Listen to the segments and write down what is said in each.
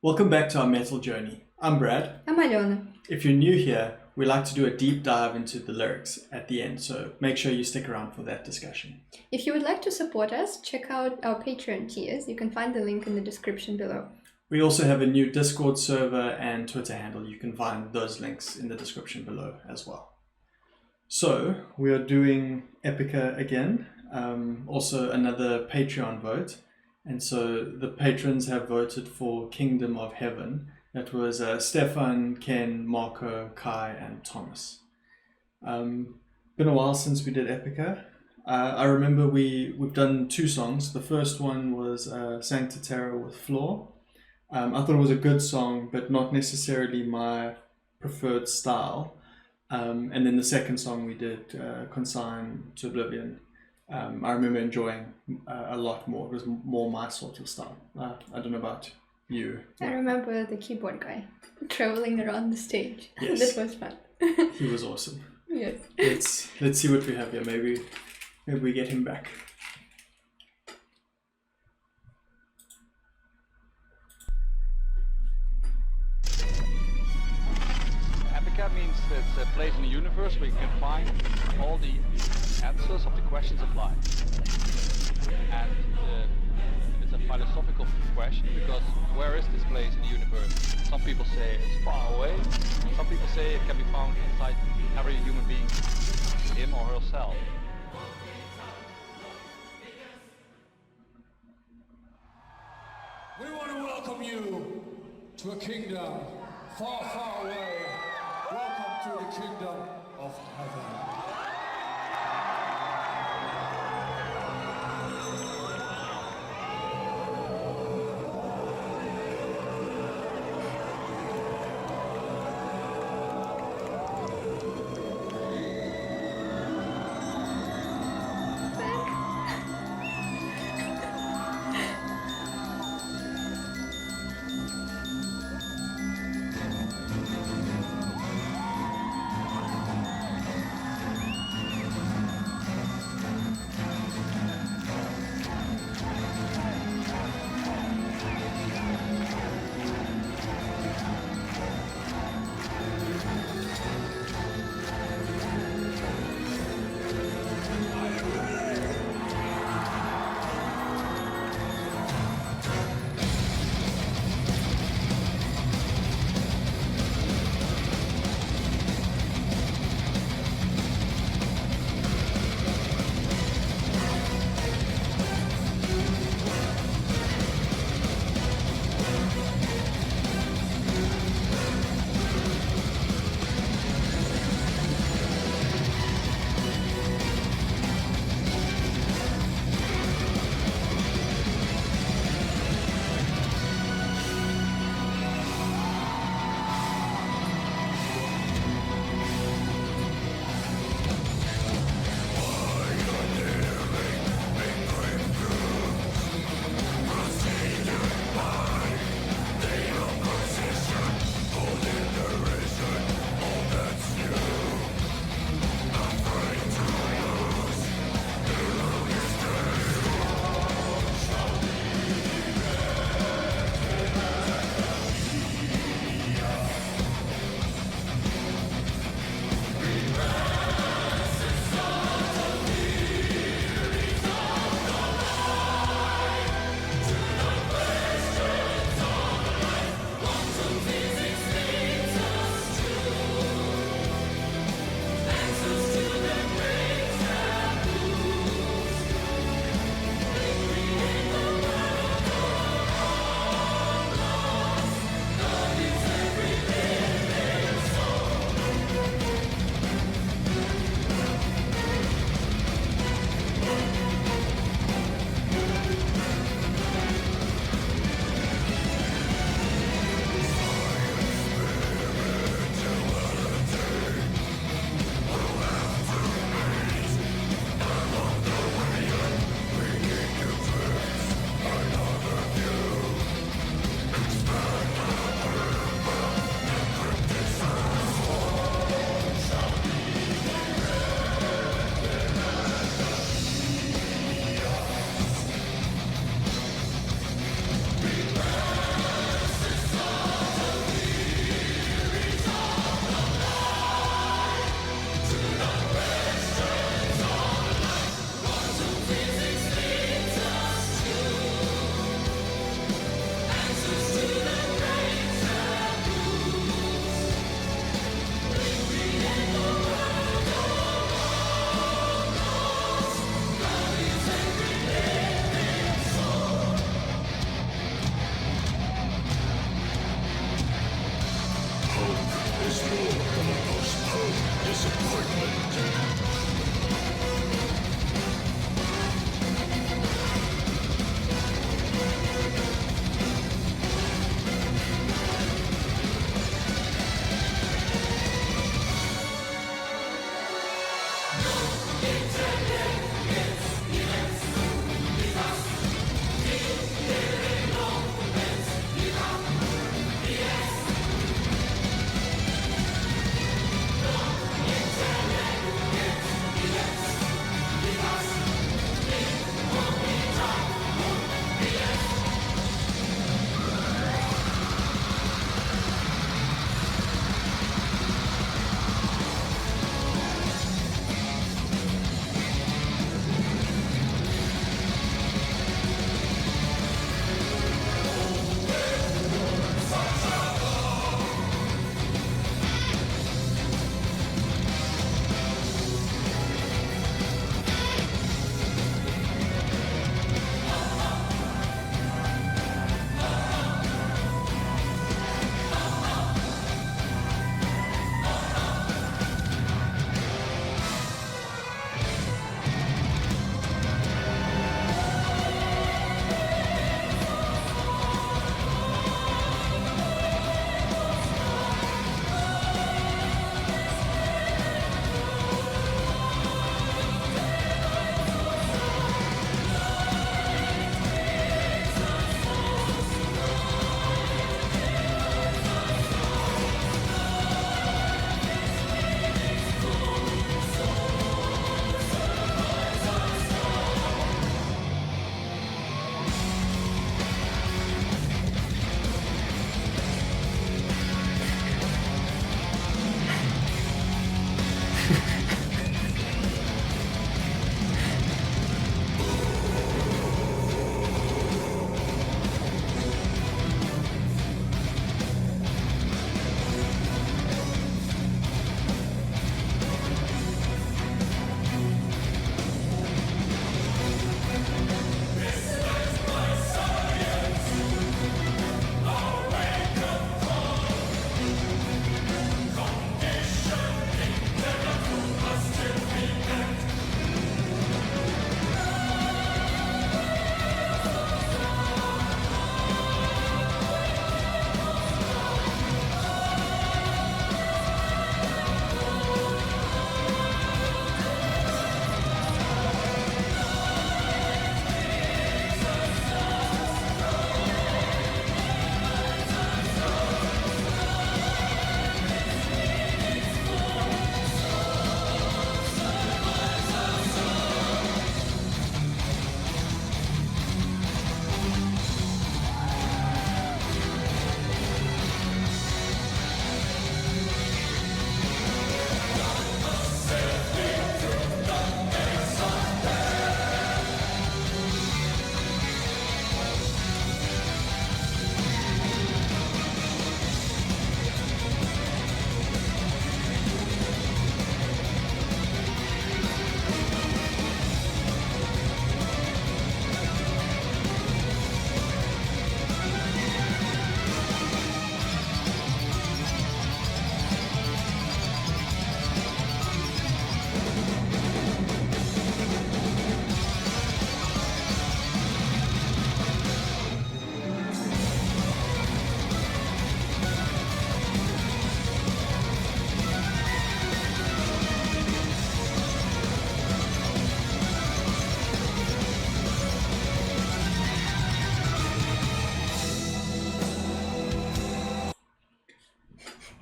Welcome back to our metal journey. I'm Brad. I'm Alena. If you're new here, we like to do a deep dive into the lyrics at the end, so make sure you stick around for that discussion. If you would like to support us, check out our Patreon tiers. You can find the link in the description below. We also have a new Discord server and Twitter handle. You can find those links in the description below as well. So, we are doing Epica again, also another Patreon vote. And so the patrons have voted for Kingdom of Heaven. That was Stefan, Ken, Marco, Kai, and Thomas. Been a while since we did Epica. I remember we've done two songs. The first one was Sancta Terra with Floor. I thought it was a good song, but not necessarily my preferred style. And then the second song we did, Consign to Oblivion. I remember enjoying a lot more. It was more my sort of style. I don't know about you. I remember the keyboard guy traveling around the stage. Yes. That was fun. He was awesome. Yes. Let's see what we have here. Maybe we get him back. Epica means it's a place in the universe where you can find all the answers of the questions of life. And it's a philosophical question because where is this place in the universe? Some people say it's far away. Some people say it can be found inside every human being, him or herself. We want to welcome you to a kingdom far, far away. Welcome to the kingdom of heaven.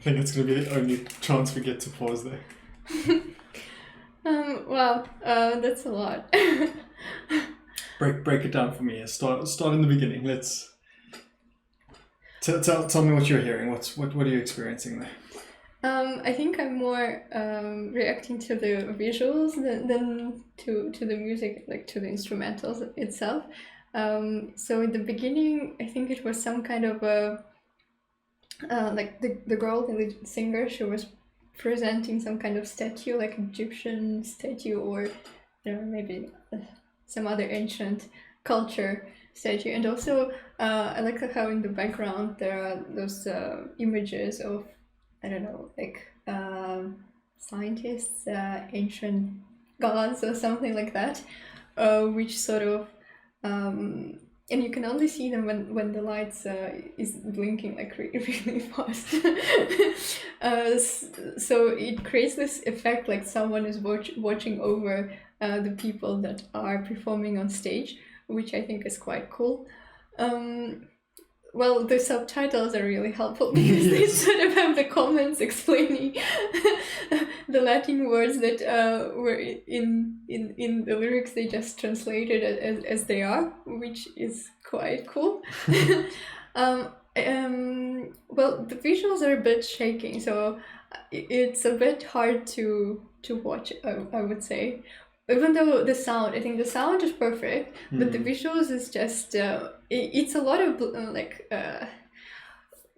I think it's going to be the only chance we get to pause there. Wow, that's a lot. Break it down for me. Start in the beginning. Let's tell me what you're hearing. What are you experiencing there? I think I'm more reacting to the visuals than to the music, like to the instrumentals itself. So in the beginning, I think it was some kind of a like the girl, the lead singer, she was presenting some kind of statue, like Egyptian statue, or maybe some other ancient culture statue. And also I like how in the background there are those images of, I don't know, like scientists, ancient gods or something like that, which sort of and you can only see them when the lights is blinking like really fast. So it creates this effect like someone is watching over the people that are performing on stage, which I think is quite cool. Well, the subtitles are really helpful because they sort of have the comments explaining the Latin words that were in the lyrics. They just translated it as they are, which is quite cool. Well, the visuals are a bit shaking, so it's a bit hard to watch, I would say. Even though the sound, I think the sound is perfect, but the visuals is just, it's a lot of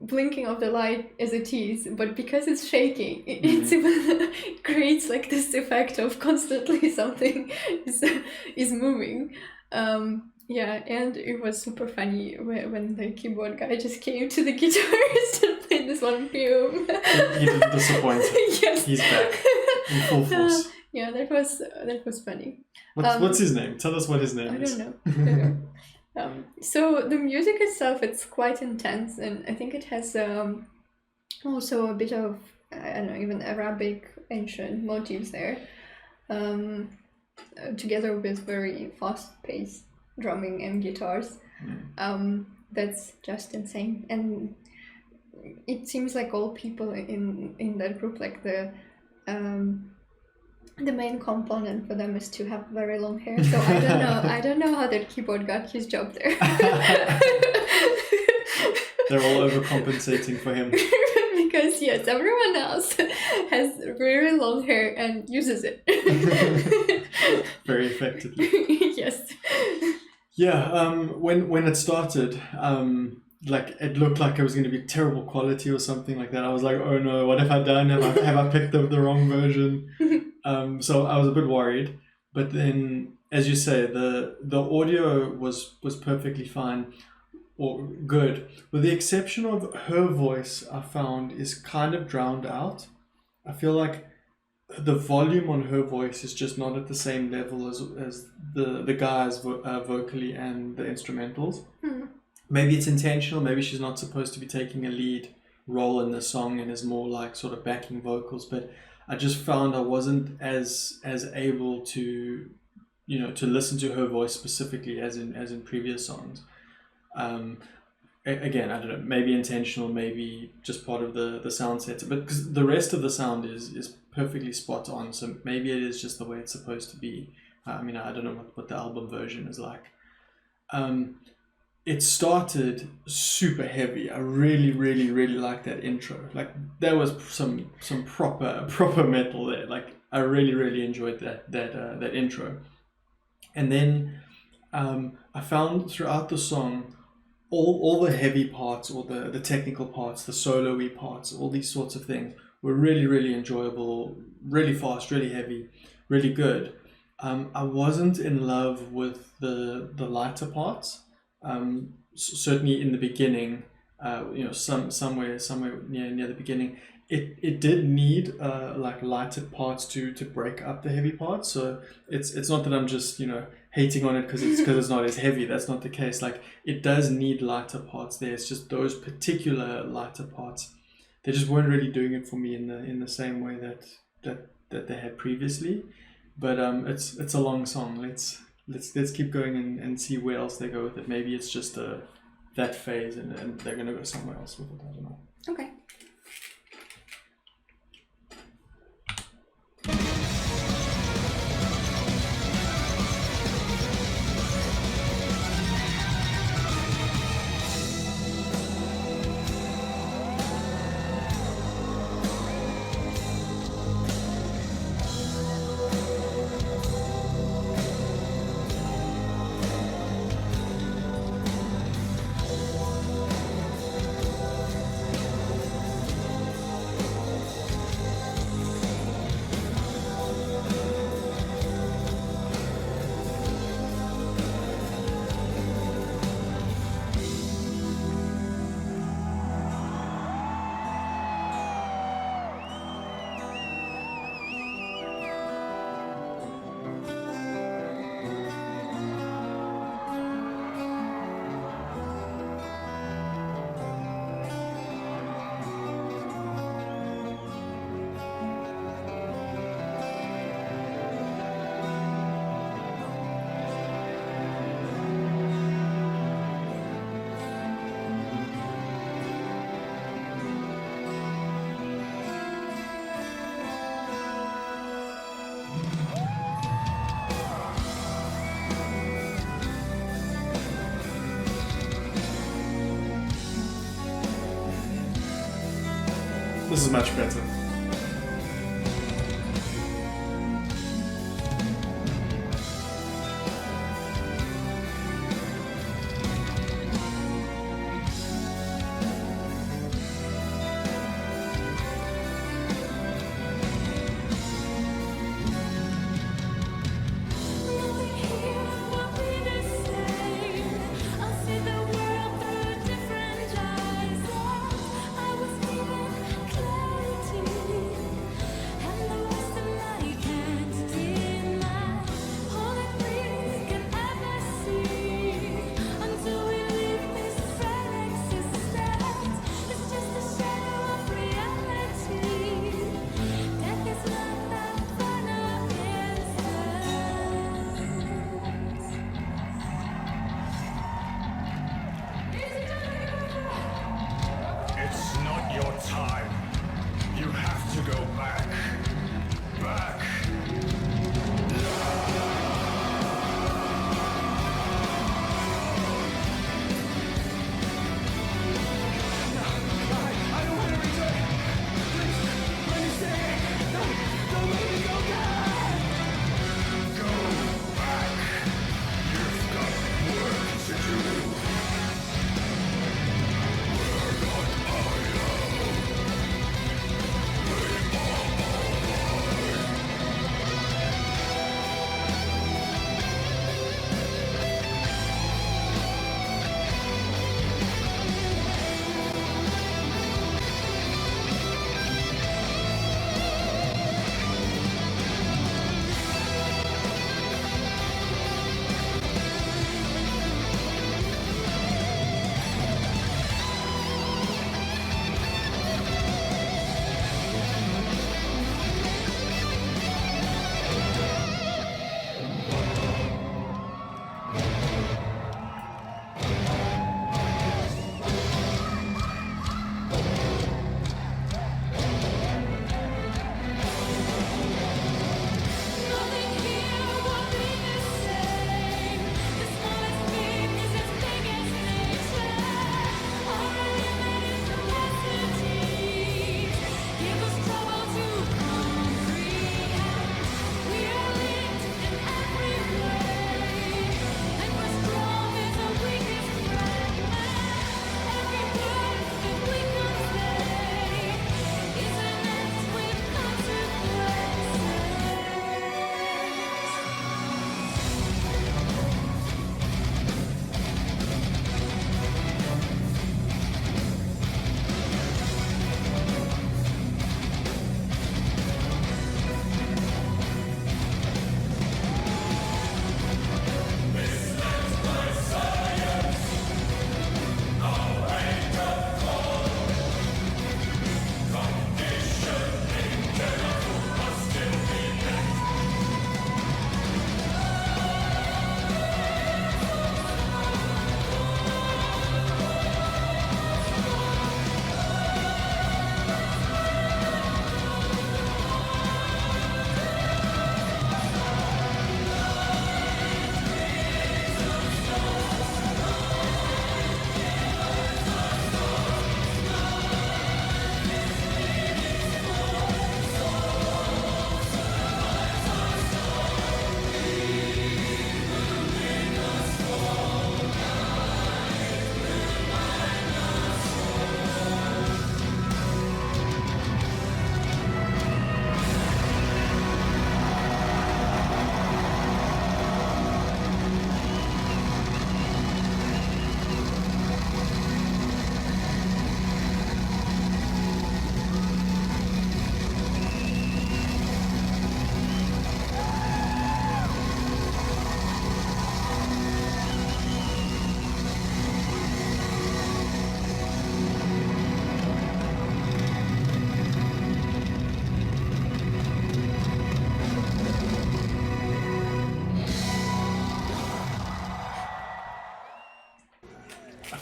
blinking of the light as it is, but because it's shaking, it creates like this effect of constantly something is moving. Yeah, and it was super funny when the keyboard guy just came to the guitarist and played this one fume. He didn't disappoint. Yes. He's back in full force. Yeah, that was funny. What's his name? Tell us what his name is. I don't know. So the music itself, it's quite intense, and I think it has also a bit of, I don't know, even Arabic ancient motifs there, together with very fast-paced drumming and guitars. That's just insane, and it seems like all people in that group, like the main component for them is to have very long hair. So I don't know how that keyboard got his job there. They're all overcompensating for him. Because yes, everyone else has very long hair and uses it very effectively. Yes. Yeah. When it started, like it looked like it was going to be terrible quality or something like that. I was like, oh no, what have I done? Have I picked up the wrong version? So I was a bit worried, but then, as you say, the audio was perfectly fine or good, with the exception of her voice. I found is kind of drowned out. I feel like the volume on her voice is just not at the same level as the guys vocally and the instrumentals. Maybe it's intentional. Maybe she's not supposed to be taking a lead role in the song and is more like sort of backing vocals, but I just found I wasn't as able to, to listen to her voice specifically as in previous songs. Again, I don't know, maybe intentional, maybe just part of the sound set, but because the rest of the sound is perfectly spot on, so maybe it is just the way it's supposed to be. I mean, I don't know what the album version is like. It started super heavy. I really, really, really liked that intro. Like there was some proper metal there. Like I really, really enjoyed that intro. And then I found throughout the song all the heavy parts, or the technical parts, the solo-y parts, all these sorts of things were really, really enjoyable, really fast, really heavy, really good. I wasn't in love with the lighter parts. Certainly in the beginning, somewhere near the beginning, it did need like lighter parts to break up the heavy parts. So it's not that I'm just hating on it because it's not as heavy. That's not the case. Like it does need lighter parts there. It's just those particular lighter parts, they just weren't really doing it for me in the same way that they had previously. But it's a long song. Let's keep going and see where else they go with it. Maybe it's just that phase and they're going to go somewhere else with it. I don't know. Okay. This is much better.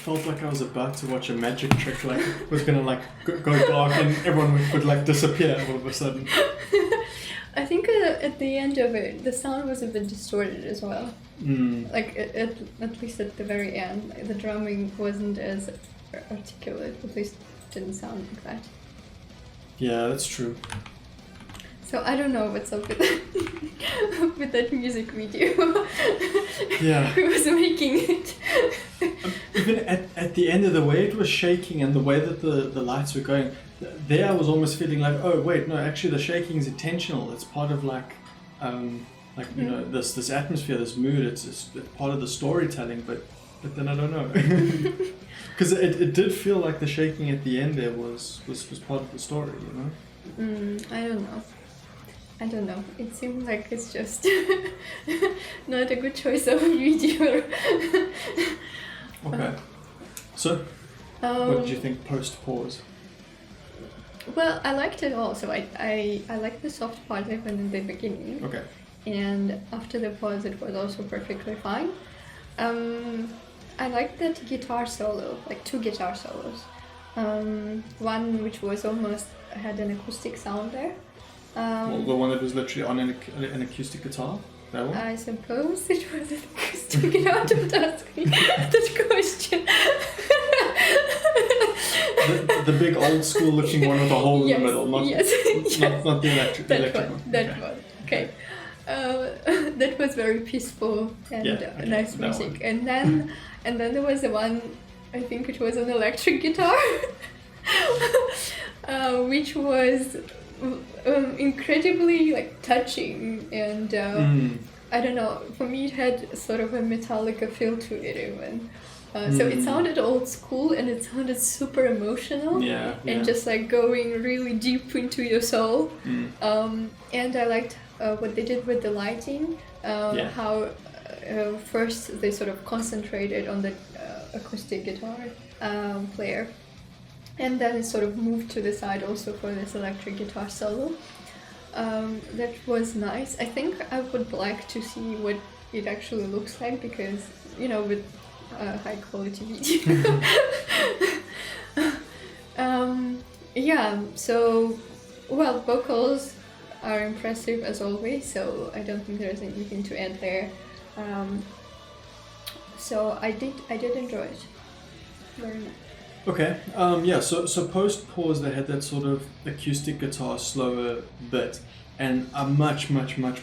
felt like I was about to watch a magic trick, like it was gonna like go dark and everyone would like disappear all of a sudden. I think at the end of it, the sound was a bit distorted as well. Like at least at the very end, the drumming wasn't as articulate. At least it didn't sound like that. Yeah, that's true. So I don't know what's up with that, with that music video. Yeah. Who was making it? Even at the end of the way it was shaking and the way that the lights were going, there I was almost feeling like, oh wait, no, actually the shaking is intentional. It's part of like you know, this atmosphere, this mood. It's part of the storytelling. But then I don't know, because it did feel like the shaking at the end there was part of the story, you know. I don't know. It seems like it's just not a good choice of video. Okay. So, what did you think post pause? Well, I liked it all. So I liked the soft part even in the beginning. Okay. And after the pause, it was also perfectly fine. I liked that guitar solo, like 2 guitar solos. One which was almost had an acoustic sound there. Well, the one that was literally on an acoustic guitar? That one? I suppose it was an acoustic guitar. Don't ask me that question. The big old school looking one with a hole in the middle, not the electric one. That one. Okay. That was very peaceful and nice music. And then there was the one, I think it was an electric guitar, which was incredibly like touching and I don't know, for me it had sort of a Metallica feel to it even. So it sounded old school and it sounded super emotional and just like going really deep into your soul. And I liked what they did with the lighting, how first they sort of concentrated on the acoustic guitar player. And then it sort of moved to the side also for this electric guitar solo. That was nice. I think I would like to see what it actually looks like because, you know, with high quality video. So, well, vocals are impressive as always, so I don't think there's anything to add there. So I did enjoy it very much. Okay, so post-pause they had that sort of acoustic guitar slower bit, and I much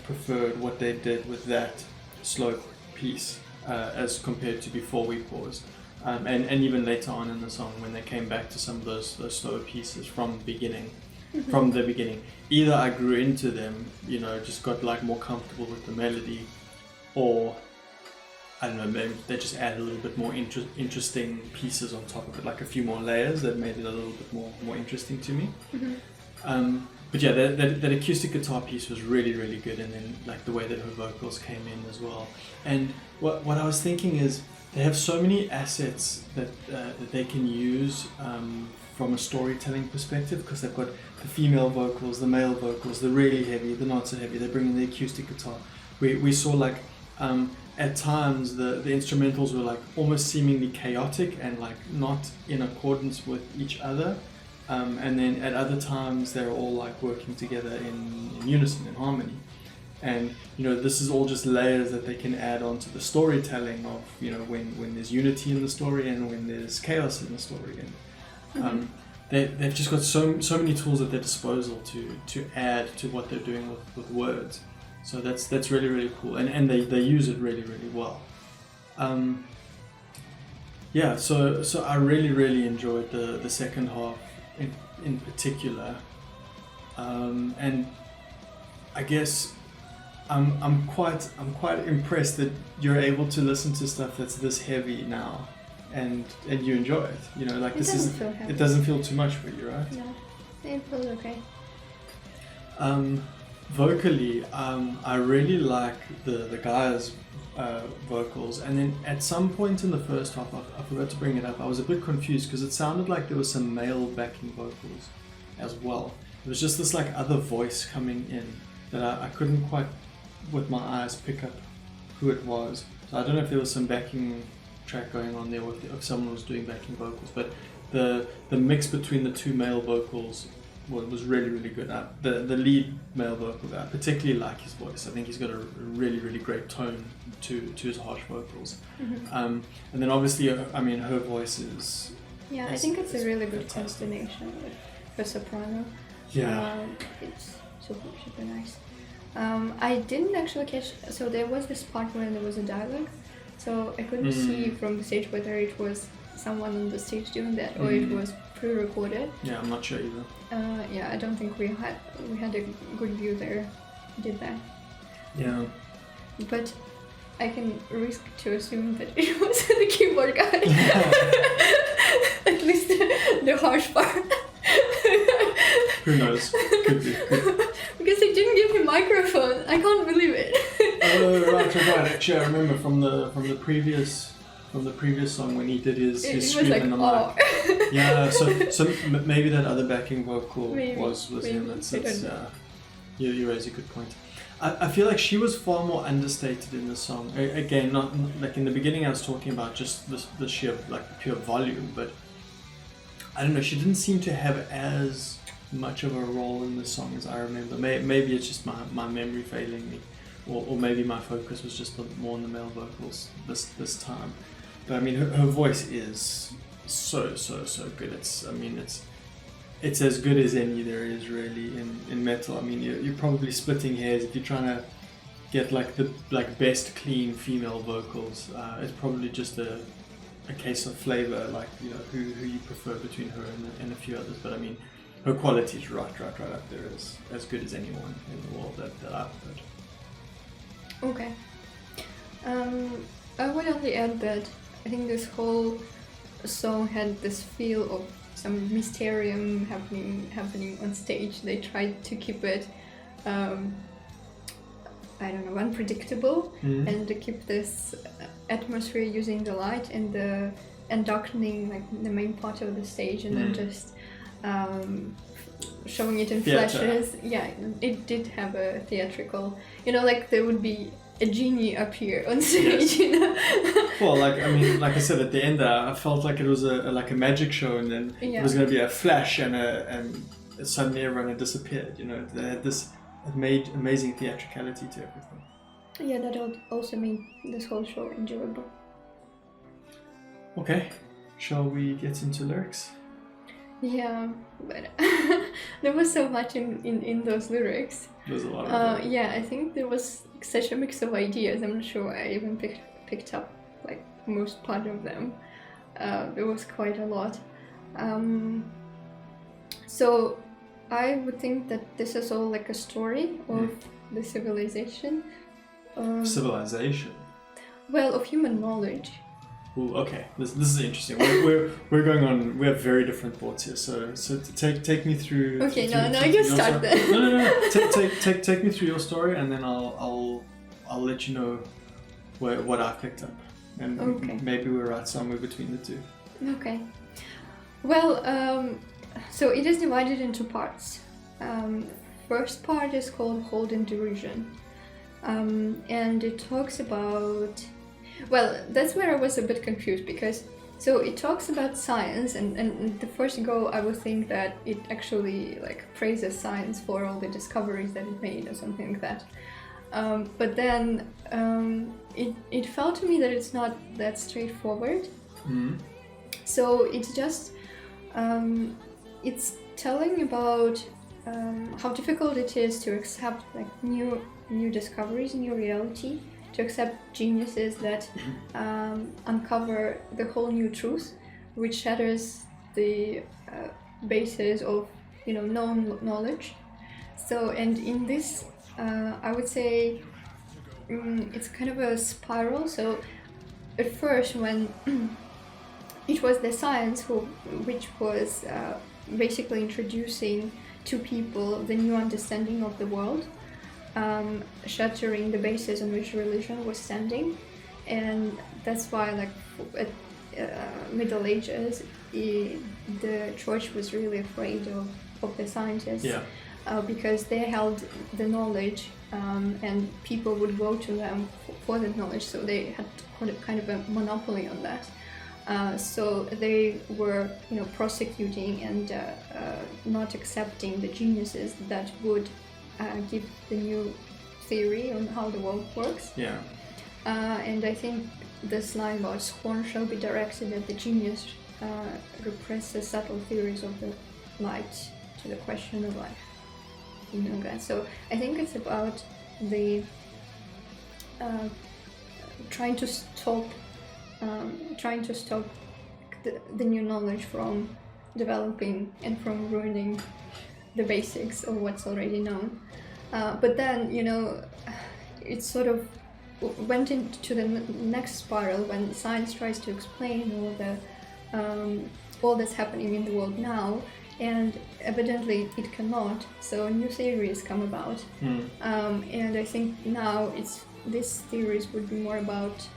preferred what they did with that slow piece as compared to before we paused. And even later on in the song when they came back to some of those slower pieces from the beginning. Either I grew into them, you know, just got like more comfortable with the melody, or I don't know, maybe they just added a little bit more interesting pieces on top of it, like a few more layers that made it a little bit more interesting to me. But yeah, that acoustic guitar piece was really good, and then like the way that her vocals came in as well. And what I was thinking is they have so many assets that they can use from a storytelling perspective, because they've got the female vocals, the male vocals, the really heavy, the not so heavy. They bring in the acoustic guitar. We saw like at times the instrumentals were like almost seemingly chaotic and like not in accordance with each other, and then at other times they're all like working together in unison, in harmony. And you know, this is all just layers that they can add on to the storytelling of, you know, when there's unity in the story and when there's chaos in the story. And they've just got so many tools at their disposal to add to what they're doing with words. So that's really cool, and they use it really well. So I really enjoyed the second half in particular, and I guess I'm quite impressed that you're able to listen to stuff that's this heavy now, and you enjoy it. You know, like it doesn't feel too much for you, right? No, it feels okay. Vocally, I really like the guys' vocals, and then at some point in the first half, I forgot to bring it up, I was a bit confused because it sounded like there was some male backing vocals as well. It was just this like other voice coming in that I couldn't quite, with my eyes, pick up who it was. So I don't know if there was some backing track going on there, or if someone was doing backing vocals, but the mix between the two male vocals was really good. The lead male vocal guy, I particularly like his voice. I think he's got a really great tone to his harsh vocals. And then obviously, I mean, her voice is... Yeah, I think it's a really good combination with her soprano. Yeah. It's super, super nice. I didn't actually catch, so there was this part where there was a dialogue, so I couldn't see from the stage whether it was someone on the stage doing that or it was pre-recorded. Yeah, I'm not sure either. Yeah, I don't think we had a good view there, did that. Yeah. But I can risk to assume that it was the keyboard guy. At least the harsh part. Who knows? Could be. Because they didn't give him microphone. I can't believe it. Oh, right. Actually, I remember from the previous song when he did his scream like, in the oh. mic. Yeah, so maybe that other backing vocal was maybe. him. You raise a good point. I feel like she was far more understated in the song. Again, not like in the beginning. I was talking about just the sheer like pure volume, but I don't know. She didn't seem to have as much of a role in the song as I remember. Maybe it's just my memory failing me, or maybe my focus was just more on the male vocals this time. But I mean, her voice is so good. It's as good as any there is really in metal. I mean, you're probably splitting hairs if you're trying to get like the best clean female vocals. It's probably just a case of flavor, like, you know, who you prefer between her and a few others. But I mean, her quality is right up there, as good as anyone in the world that I've heard. Okay. I would only add that I think this whole song had this feel of some mysterium happening on stage. They tried to keep it, unpredictable, and to keep this atmosphere using the light and darkening like the main part of the stage, and then just showing it in flashes. Yeah, it did have a theatrical, like there would be a genie up here on stage. Yes. Well, like I said at the end there, I felt like it was a magic show, and then it was going to be a flash, and suddenly everyone had disappeared. They had this amazing theatricality to everything. Yeah, that also made this whole show enjoyable. Okay, shall we get into lyrics? Yeah, but there was so much in those lyrics. There's a lot of them. Yeah, I think there was such a mix of ideas. I'm not sure I even picked up like most part of them. There was quite a lot. So I would think that this is all like a story of the civilization. Civilization? Well, of human knowledge. Ooh, okay. This is interesting. We're going on. We have very different thoughts here. So take me through. Okay, you start then. No. Take me through your story, and then I'll let you know what I've picked up, and maybe we're right somewhere between the two. Okay. Well, so it is divided into parts. First part is called Hold in Derision, and it talks about. Well, that's where I was a bit confused, because so it talks about science, and the first go I would think that it actually like praises science for all the discoveries that it made or something like that. But then it felt to me that it's not that straightforward. So it's just it's telling about how difficult it is to accept like new discoveries, new reality, to accept geniuses that uncover the whole new truth, which shatters the basis of known knowledge. So, and in this, I would say it's kind of a spiral. So, at first, when it was the science which was basically introducing to people the new understanding of the world. Shattering the basis on which religion was standing, and that's why like at Middle Ages the church was really afraid of the scientists, because they held the knowledge, and people would go to them for that knowledge, so they had kind of a monopoly on that. So they were prosecuting and not accepting the geniuses that would give the new theory on how the world works. Yeah. And I think this line about scorn shall be directed at the genius represses subtle theories of the light to the question of life. So I think it's about the trying to stop the new knowledge from developing and from ruining the basics of what's already known. But then, it sort of went into the next spiral when science tries to explain all that's happening in the world now, and evidently it cannot. So new theories come about, and I think now these theories would be more about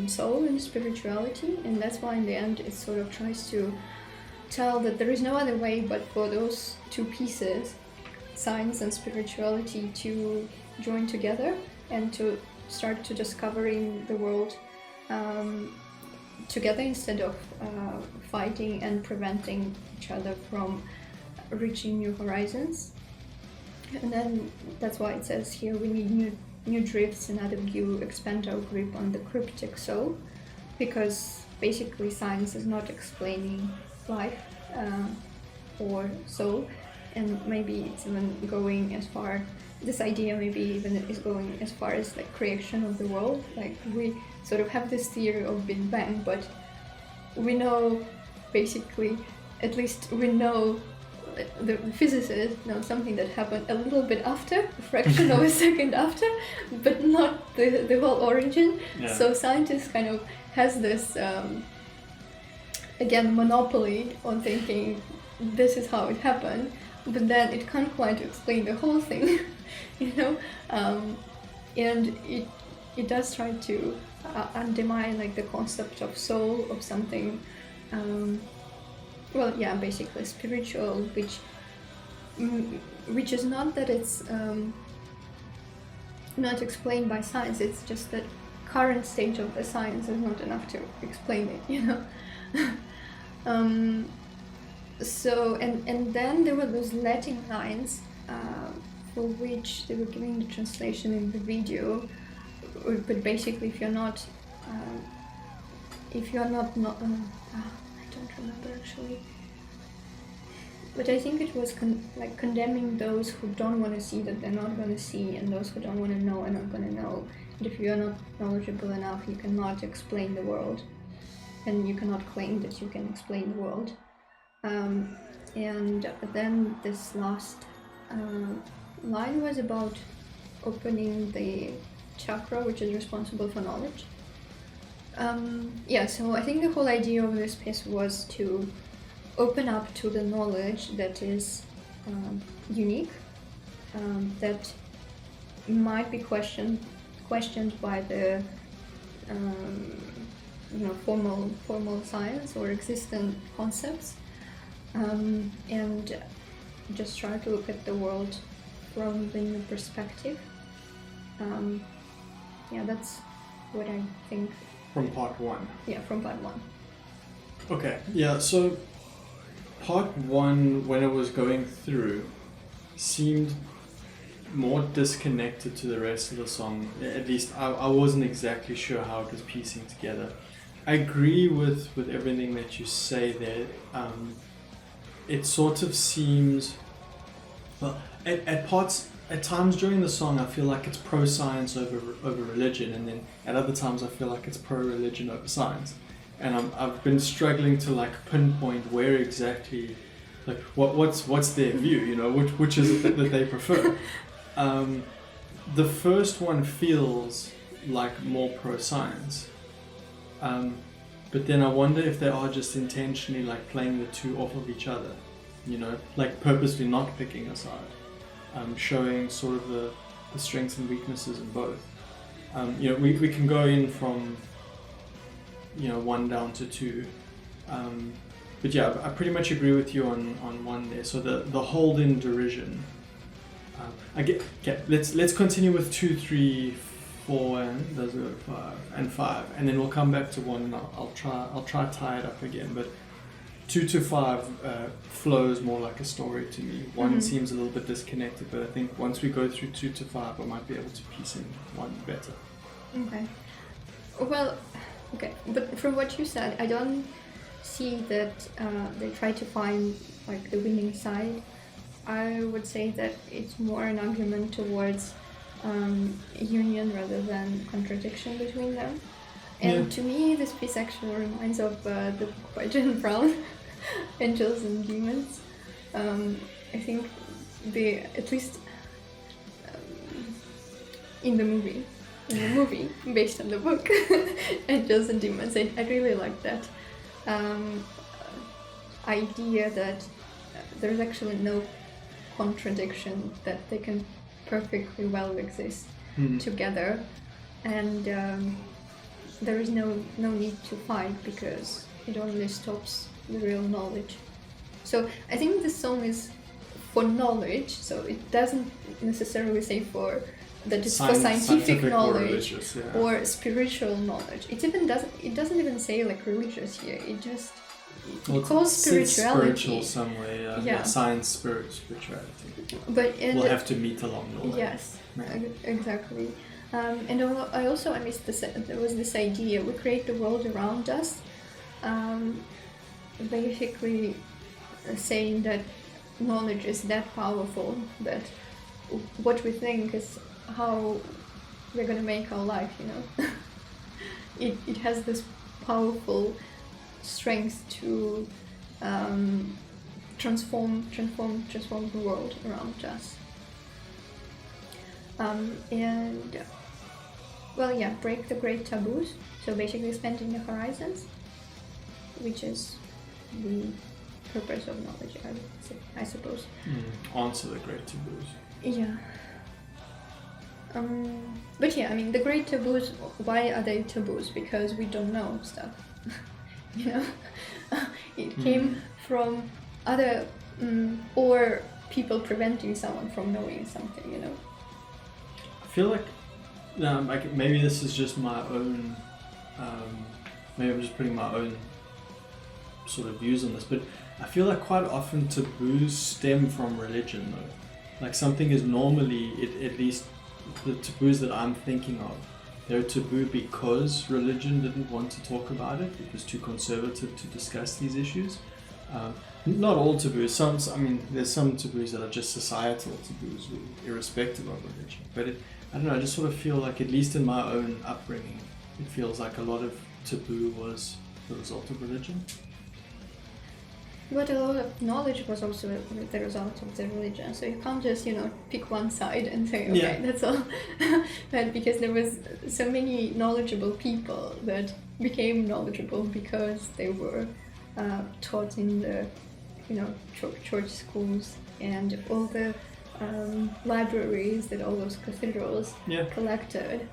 soul and spirituality, and that's why in the end it sort of tries to tell that there is no other way but for those two pieces, science and spirituality, to join together and to start to discovering the world together instead of fighting and preventing each other from reaching new horizons. And then that's why it says here we need new drifts in other view, expand our grip on the cryptic soul, because basically science is not explaining life or soul, and maybe it's even going as far, this idea maybe even is going as far as like creation of the world. Like we sort of have this theory of Big Bang, but we know basically, at least we know, the physicists know something that happened a little bit after, a fraction of a second after, but not the whole origin. Yeah. So scientists kind of has this again monopoly on thinking this is how it happened, but then it can't quite explain the whole thing, and it does try to undermine like the concept of soul, of something basically spiritual, which is not that it's not explained by science, it's just that current stage of the science is not enough to explain it, So, and then there were those Latin lines for which they were giving the translation in the video, but basically if you're not I don't remember actually, but I think it was condemning those who don't want to see that they're not going to see, and those who don't want to know are not going to know. And if you're not knowledgeable enough, you cannot explain the world, and you cannot claim that you can explain the world. And then this last line was about opening the chakra which is responsible for knowledge. So I think the whole idea of this piece was to open up to the knowledge that is unique, that might be questioned by the formal science or existent concepts, and just try to look at the world from the new perspective. That's what I think. From part one. Yeah, from part one. Okay, yeah, so part one, when it was going through, seemed more disconnected to the rest of the song. At least I wasn't exactly sure how it was piecing together. I agree with everything that you say there. It sort of seems, well, at times during the song I feel like it's pro-science over religion, and then at other times I feel like it's pro-religion over science. And I've been struggling to like pinpoint where exactly, like what's their view, which is it that they prefer. The first one feels like more pro-science, but then I wonder if they are just intentionally like playing the two off of each other, like purposely not picking a side, showing sort of the strengths and weaknesses in both. We can go in from 1 down to 2, but yeah, I pretty much agree with you on one there. So the hold in derision. Let's continue with 2, 3, 4, and those are 5 and 5, and then we'll come back to 1, and I'll try to tie it up again. But 2 to 5 flows more like a story to me. 1 seems a little bit disconnected, but I think once we go through 2 to 5, I might be able to piece in 1 better. Okay. Well, okay, but from what you said, I don't see that they try to find like the winning side, I would say that it's more an argument towards union rather than contradiction between them. And to me, this piece actually reminds of the book by Jen Brown, Angels and Demons. I think at least in the movie based on the book, Angels and Demons, I really like that idea that there's actually no contradiction, that they can perfectly well exist together, and there is no need to fight because it only stops the real knowledge. So I think this song is for knowledge, so it doesn't necessarily say for that it's for scientific knowledge or spiritual knowledge. It doesn't even say like religious here. It just calls spirituality. Spiritual some way, science, spirituality. But we'll have to meet along the way. Yes, exactly. And I also missed there was this idea, we create the world around us, basically saying that knowledge is that powerful, that what we think is how we're going to make our life, you know. it has this powerful strength to transform the world around us. And well, yeah, break the great taboos, so basically expanding the horizons, which is the purpose of knowledge, I suppose. Answer the great taboos. Yeah. But yeah, I mean, the great taboos, why are they taboos? Because we don't know stuff. You know? It came from other, or people preventing someone from knowing something, you know? I feel like maybe this is just my own, maybe I'm just putting my own sort of views on this, but I feel like quite often taboos stem from religion though. Like something is normally, at least the taboos that I'm thinking of, they're taboo because religion didn't want to talk about it. It was too conservative to discuss these issues. Not all taboos. There's some taboos that are just societal taboos, irrespective of religion. But I don't know. I just sort of feel like, at least in my own upbringing, it feels like a lot of taboo was the result of religion. But a lot of knowledge was also the result of the religion, so you can't just, pick one side and say, okay, that's all. But because there was so many knowledgeable people that became knowledgeable because they were taught in the, church schools, and all the libraries that all those cathedrals collected.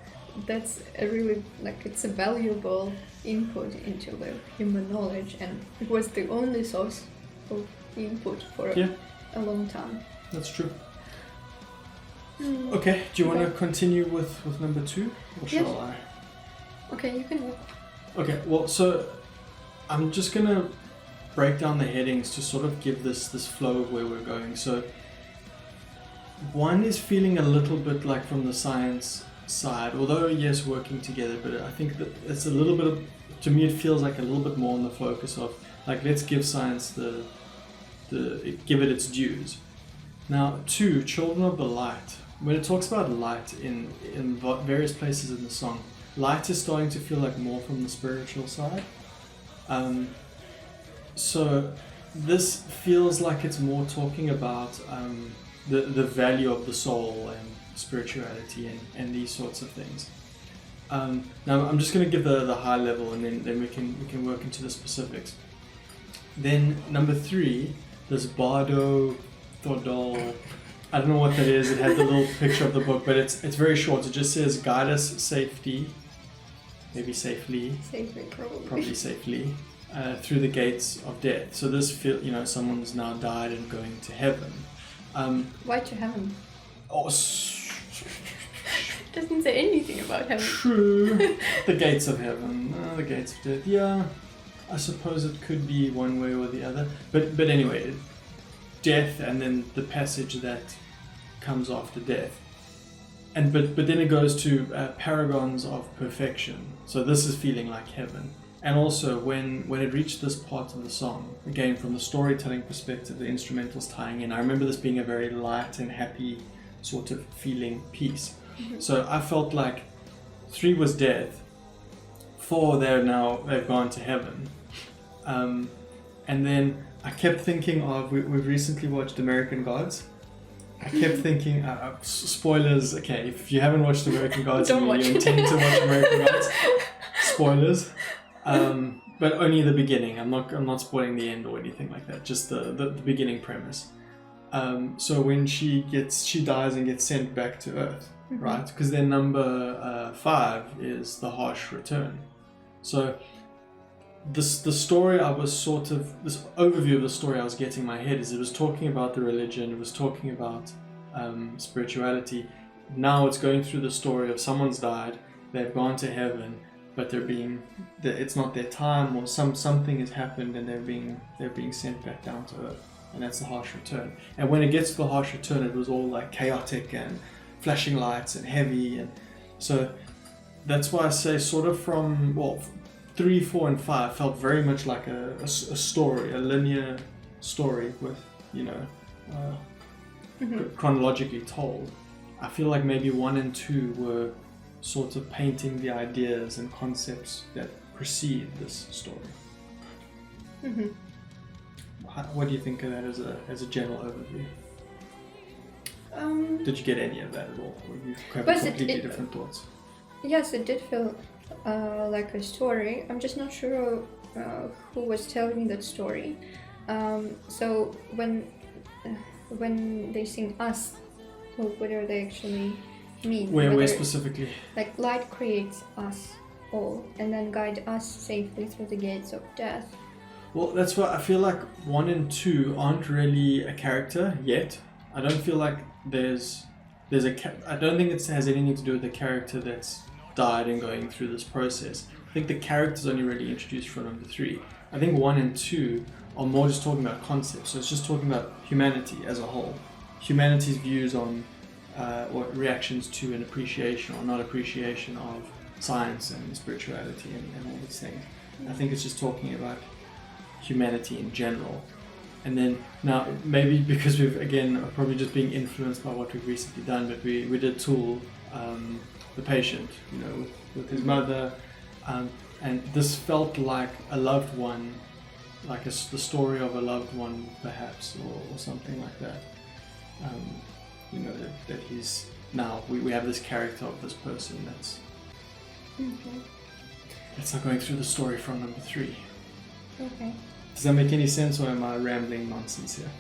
That's it's a valuable input into the human knowledge, and it was the only source of input for a long time. That's true. Okay, do you want to continue with number 2, or shall I? Okay, you can go. Okay, well, so I'm just gonna break down the headings to sort of give this flow of where we're going. So one is feeling a little bit like from the science side, although yes, working together, but I think that it's a little bit of, to me it feels like a little bit more on the focus of like, let's give science give it its dues. Now 2, Children of the Light, when it talks about light in various places in the song, light is starting to feel like more from the spiritual side. So this feels like it's more talking about the value of the soul and spirituality and these sorts of things. Now I'm just going to give the high level, and then we can work into the specifics. Then number 3, this Bardo Thodol, I don't know what that is. It had the little picture of the book, but it's very short. It just says, guide us safely, maybe safely, probably safely, through the gates of death. So this someone's now died and going to heaven. Why to heaven? Doesn't say anything about heaven. True. The gates of heaven, the gates of death. Yeah, I suppose it could be one way or the other. But anyway, death, and then the passage that comes after death. But then it goes to paragons of perfection. So this is feeling like heaven. And also, when it reached this part of the song, again, from the storytelling perspective, the instrumentals tying in, I remember this being a very light and happy sort of feeling piece. So I felt like 3 was death, 4 they've gone to heaven. And then I kept thinking of, we've recently watched American Gods. I kept thinking, spoilers, okay, if you haven't watched American Gods and you intend to watch American Gods, spoilers. But only the beginning. I'm not spoiling the end or anything like that, just the beginning premise. So when she dies and gets sent back to Earth, right? Because then number 5 is the harsh return. So the story this overview of the story I was getting in my head is it was talking about the religion, it was talking about spirituality. Now it's going through the story of someone's died, they've gone to heaven, but it's not their time, or something has happened and they're being sent back down to Earth, and that's the harsh return. And when it gets to the harsh return, it was all like chaotic and flashing lights and heavy, and so that's why I say sort of from 3, 4, and 5 felt very much like a story, a linear story with, chronologically told. I feel like maybe 1 and 2 were sort of painting the ideas and concepts that precede this story. What do you think of that as a general overview? Did you get any of that at all? Or you have completely different thoughts? Yes, it did feel like a story. I'm just not sure who was telling that story. So when they sing us, what do they actually mean? Where specifically? Like light creates us all and then guide us safely through the gates of death. Well, that's why I feel like 1 and 2 aren't really a character yet. I don't feel like there's I don't think it has anything to do with the character that's died and going through this process. I think the character's only really introduced from number 3. I think 1 and 2 are more just talking about concepts. So it's just talking about humanity as a whole. Humanity's views on or reactions to an appreciation or not appreciation of science and spirituality and all these things. I think it's just talking about humanity in general. And then now maybe because we've again are probably just being influenced by what we've recently done, but we did Tool, the patient, with his mother, and this felt like a loved one, like the story of a loved one perhaps, or something like that. That he's now we have this character of this person that's not going through the story from number 3. Okay. Does that make any sense, or am I rambling nonsense here?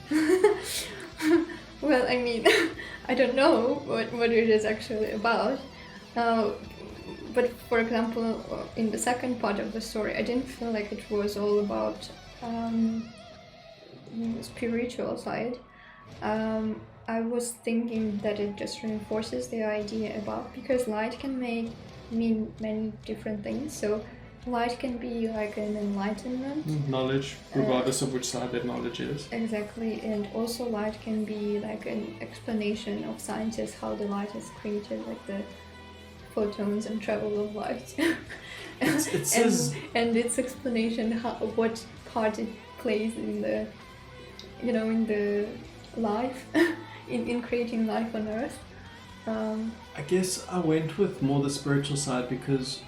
Well, I mean, I don't know what it is actually about. But for example, in the second part of the story, I didn't feel like it was all about spiritual side. I was thinking that it just reinforces the idea about, because light can mean many different things. So light can be like an enlightenment. Knowledge, regardless of which side that knowledge is. Exactly, and also light can be like an explanation of scientists how the light is created, like the photons and travel of light. It says... and its explanation what part it plays in the in the life in creating life on Earth. I guess I went with more the spiritual side because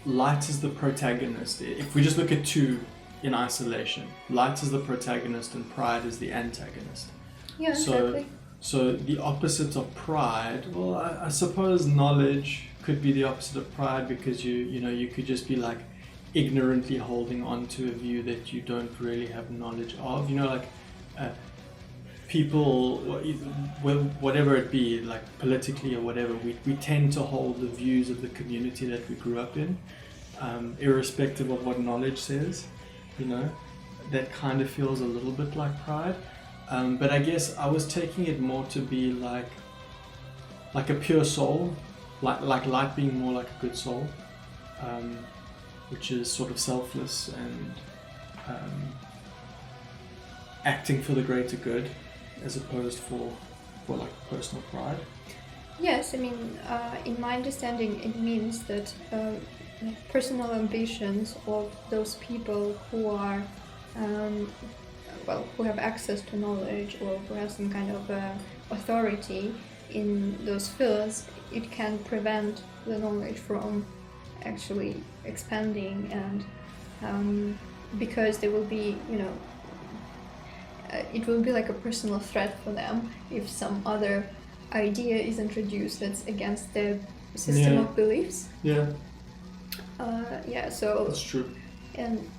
light is the protagonist. If we just look at 2 in isolation, light is the protagonist and pride is the antagonist. Yeah, exactly. So the opposite of pride, well, I suppose knowledge could be the opposite of pride, because you could just be like ignorantly holding on to a view that you don't really have knowledge of. People, whatever it be, like politically or whatever, we tend to hold the views of the community that we grew up in, irrespective of what knowledge says. That kind of feels a little bit like pride. But I guess I was taking it more to be like a pure soul, like light being more like a good soul, which is sort of selfless and acting for the greater good, as opposed for like personal pride. Yes, I mean, in my understanding, it means that personal ambitions of those people who are who have access to knowledge or who have some kind of authority in those fields, it can prevent the knowledge from actually expanding, and because they will be, it will be like a personal threat for them if some other idea is introduced that's against their system of beliefs. So That's true. And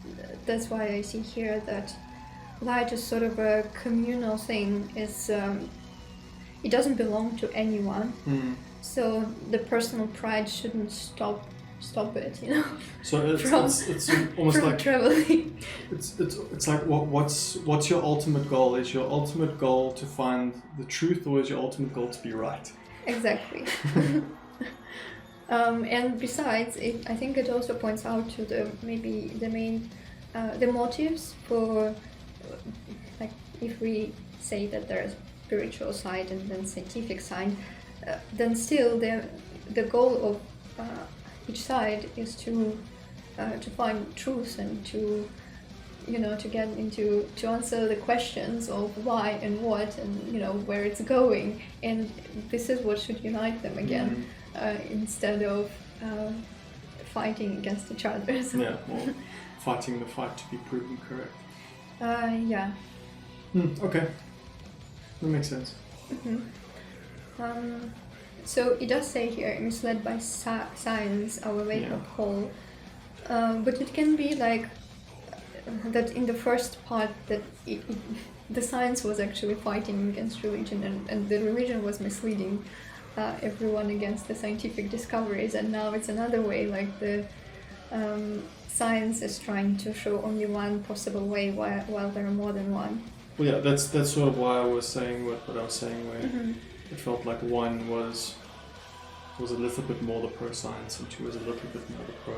that's why I see here that light is sort of a communal thing. It doesn't belong to anyone, so the personal pride shouldn't stop it, So it's almost from like traveling. it's like what's your ultimate goal? Is your ultimate goal to find the truth, or is your ultimate goal to be right? Exactly. And besides, I think it also points out to the main the motives for, like, if we say that there's spiritual side and then scientific side, then still the goal of each side is to find truth and to get into to answer the questions of why and what and where it's going, and this is what should unite them again, instead of fighting against each other. So. Yeah, or fighting the fight to be proven correct. Yeah. Okay, that makes sense. So it does say here, misled by science, our wake-up call. But it can be like that in the first part that the science was actually fighting against religion, and the religion was misleading everyone against the scientific discoveries, and now it's another way, like the science is trying to show only one possible way while there are more than one. Well, yeah, that's sort of why I was saying what I was saying, where it felt like one was a little bit more the pro-science, and two was a little bit more the pro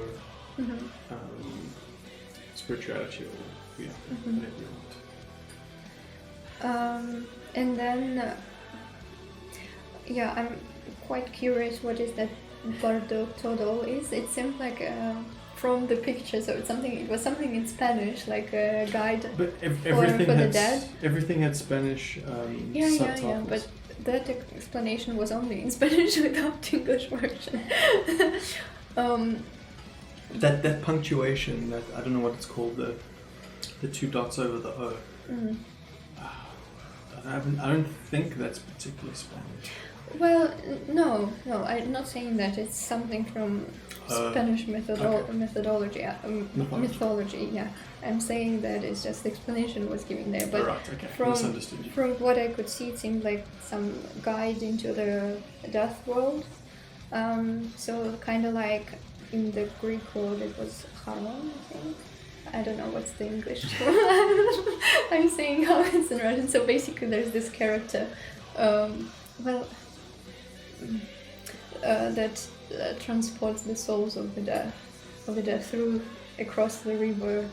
spirituality, or whatever you want. And then, I'm quite curious what is that Bardo Todo is. It seemed like from the picture, so it was something in Spanish, like a guide But for the dead. Everything had Spanish subtitles. Yeah, but that explanation was only in Spanish without English version. That punctuation, that I don't know what it's called, the two dots over the O. I don't think that's particularly Spanish. Well, no, I'm not saying that. It's something from Spanish mythology. Yeah. I'm saying that it's just the explanation was given there. But from what I could see, it seemed like some guide into the death world. So kind of like in the Greek world, it was Harmon, I think. I don't know what's the English word. I'm saying how it's in Russian. So basically, there's this character, that transports the souls of the dead across the river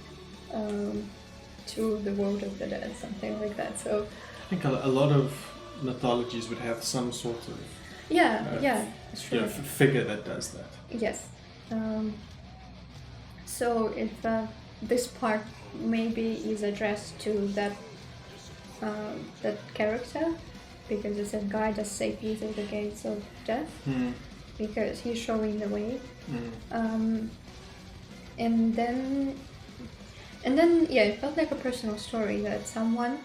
to the world of the dead, something like that. So I think a lot of mythologies would have some sort of sure. Figure that does that. Yes. So if this part maybe is addressed to that character, because it said guide us safely through the gates of death, because he's showing the way. And then it felt like a personal story that someone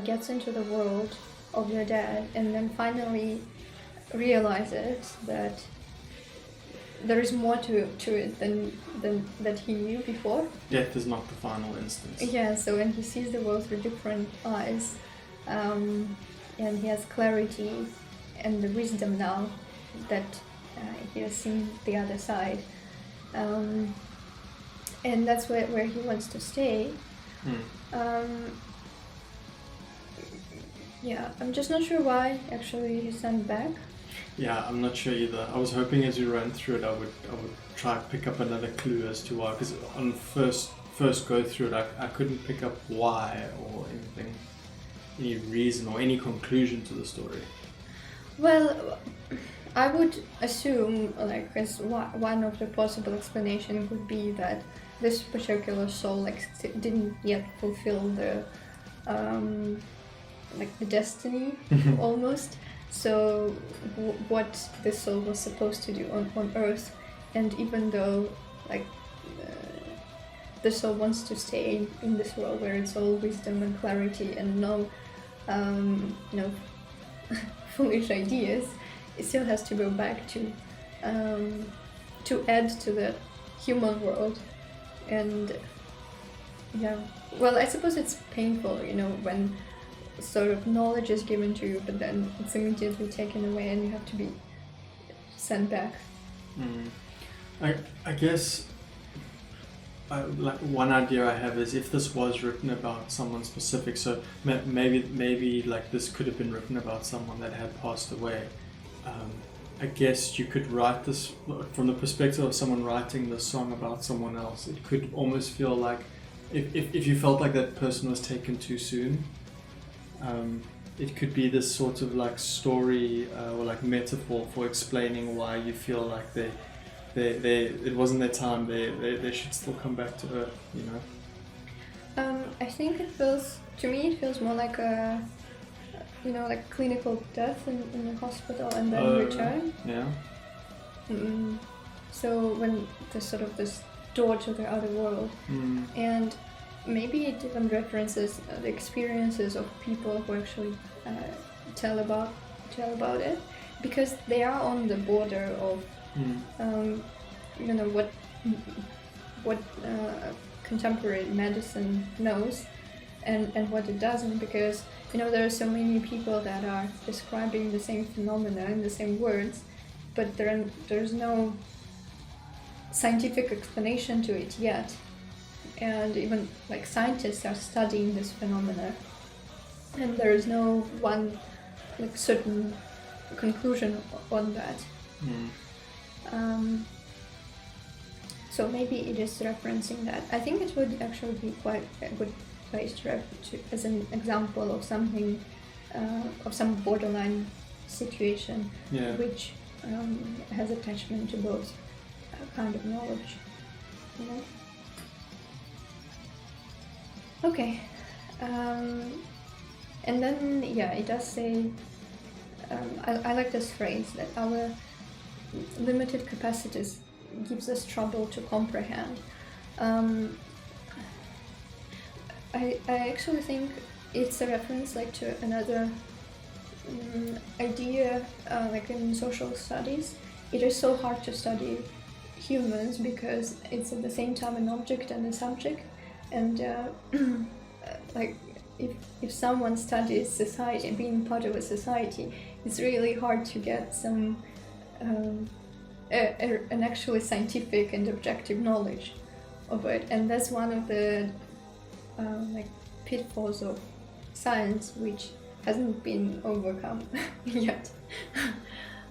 gets into the world of the dead and then finally realizes that there is more to it than that he knew before. Death is not the final instance. Yeah, so when he sees the world through different eyes, and he has clarity and the wisdom now that he has seen the other side, and that's where he wants to stay. I'm just not sure why actually he sent back. Yeah, I'm not sure either. I was hoping as we ran through it, I would try to pick up another clue as to why, because on first go through it, I couldn't pick up why or anything, any reason or any conclusion to the story. Well, I would assume, like, as one of the possible explanations would be that this particular soul, like, didn't yet fulfill the, like, the destiny, almost. So, what this soul was supposed to do on Earth, and even though, like, the soul wants to stay in this world where it's all wisdom and clarity and no, foolish ideas, it still has to go back to add to the human world. And yeah, well, I suppose it's painful, when sort of knowledge is given to you, but then it's immediately taken away and you have to be sent back. I guess like one idea I have is if this was written about someone specific, so maybe like this could have been written about someone that had passed away. I guess you could write this from the perspective of someone writing this song about someone else. It could almost feel like if you felt like that person was taken too soon, it could be this sort of like story or like metaphor for explaining why you feel like it wasn't their time. They should still come back to Earth. I think it feels more like a like clinical death in the hospital and then return. Yeah. So when there's sort of this door to the other world, and maybe it even references the experiences of people who actually tell about it, because they are on the border of what contemporary medicine knows and what it doesn't, because there are so many people that are describing the same phenomena in the same words, but there's no scientific explanation to it yet, and even like scientists are studying this phenomena, and there is no one like certain conclusion on that. So maybe it is referencing that. I think it would actually be quite a good place to as an example of something, of some borderline situation, which has attachment to both kind of knowledge. Okay, and then it does say, I like this phrase that our limited capacities gives us trouble to comprehend. I actually think it's a reference like to another idea, like in social studies. It is so hard to study humans because it's at the same time an object and a subject, and like if someone studies society, being part of a society, it's really hard to get some an actually scientific and objective knowledge of it, and that's one of the like pitfalls of science, which hasn't been overcome yet.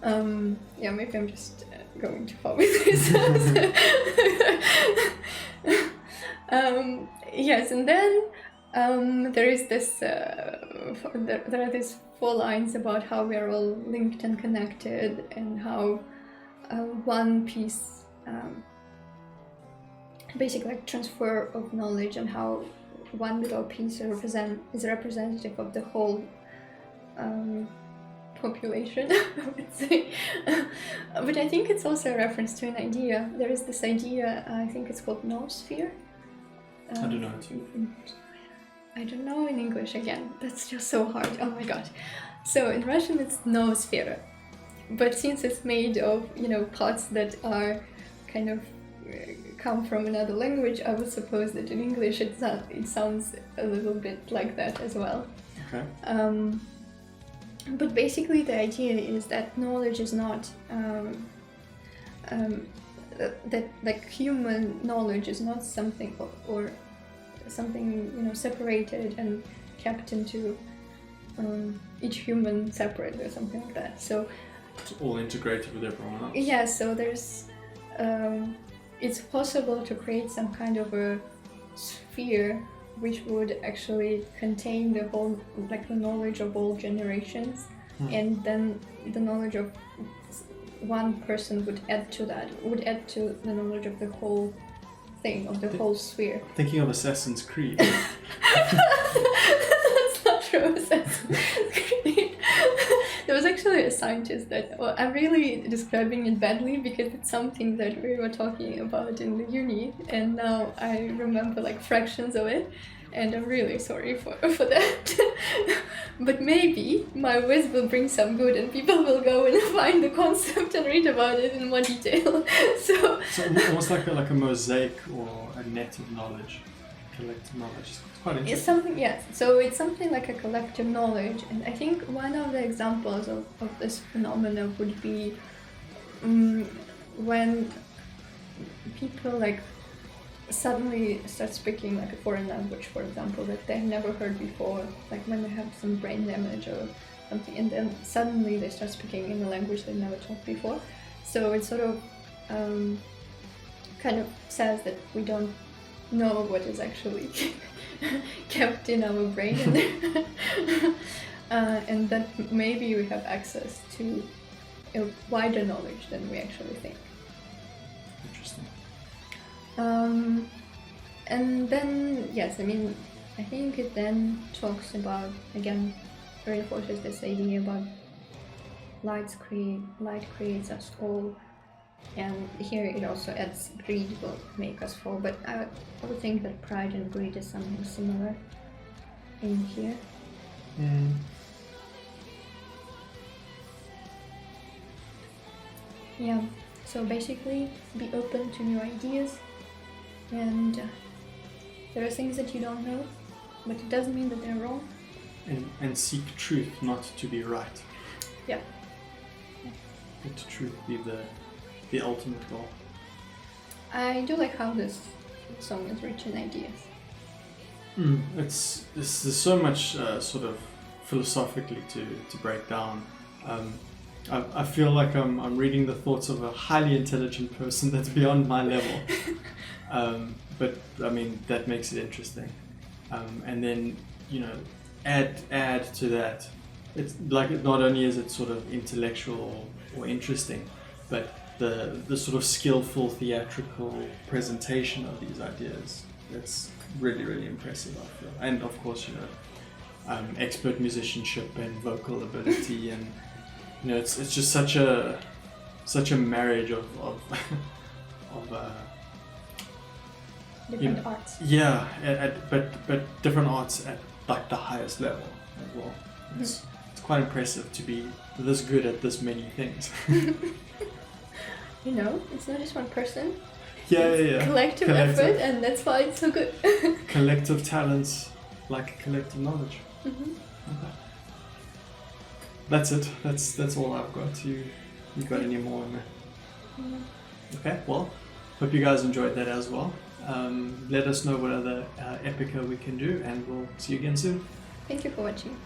Maybe I'm just going too far with this. Yes, and then there is this. There are these 4 lines about how we are all linked and connected, and how one piece, basically like transfer of knowledge, and how one little piece is representative of the whole population, I would say. But I think it's also a reference to an idea. There is this idea, I think it's called noosphere. I don't know. I don't know in English again. That's just so hard. Oh my god. So in Russian it's noosphere. But since it's made of, parts that are kind of come from another language, I would suppose that in English it sounds a little bit like that as well. Okay. But basically the idea is that knowledge is not, that like human knowledge is not something or something, separated and kept into each human separately or something like that. So it's all integrated with everyone else. Yeah, so there's, it's possible to create some kind of a sphere which would actually contain the whole, like the knowledge of all generations, and then the knowledge of one person would add to that, would add to the knowledge of the whole thing, of the whole sphere. Thinking of Assassin's Creed. That's not true, Assassin's Creed. There was actually a scientist that, well, I'm really describing it badly because it's something that we were talking about in the uni, and now I remember like fractions of it, and I'm really sorry for that. But maybe my words will bring some good and people will go and find the concept and read about it in more detail. So almost like a mosaic or a net of knowledge, collective knowledge. It's quite interesting. it's something, yes. So it's something like a collective knowledge, and I think one of the examples of this phenomena would be when people like suddenly start speaking like a foreign language, for example, that they've never heard before, like when they have some brain damage or something, and then suddenly they start speaking in a language they've never talked before. So it sort of kind of says that we don't know what is actually kept in our brain, and that maybe we have access to a wider knowledge than we actually think. Interesting. And then, yes, I mean, I think it then talks about, again, reinforces this idea about light creates us all, and here it also adds greed will make us fall, but I would think that pride and greed is something similar in here. Yeah, so basically be open to new ideas, and there are things that you don't know, but it doesn't mean that they're wrong. And seek truth, not to be right. Yeah. Let truth be the ultimate goal. I do like how this song is rich in ideas. There's so much sort of philosophically to break down. I feel like I'm reading the thoughts of a highly intelligent person that's beyond my level. But I mean, that makes it interesting. And then, you know, add to that. It's like, not only is it sort of intellectual or interesting, but the sort of skillful theatrical presentation of these ideas. That's really, really impressive, I feel. And of course, you know, expert musicianship and vocal ability, and you know, it's just such a marriage of Different arts. Yeah, but different arts at like the highest level as well. It's quite impressive to be this good at this many things. You know, it's not just one person. Yeah. Collective effort, and that's why it's so good. Collective talents, like collective knowledge. Mm-hmm. Okay. That's it. That's all I've got. You got any more in there? Mm-hmm. Okay. Well, hope you guys enjoyed that as well. Let us know what other Epica we can do, and we'll see you again soon. Thank you for watching.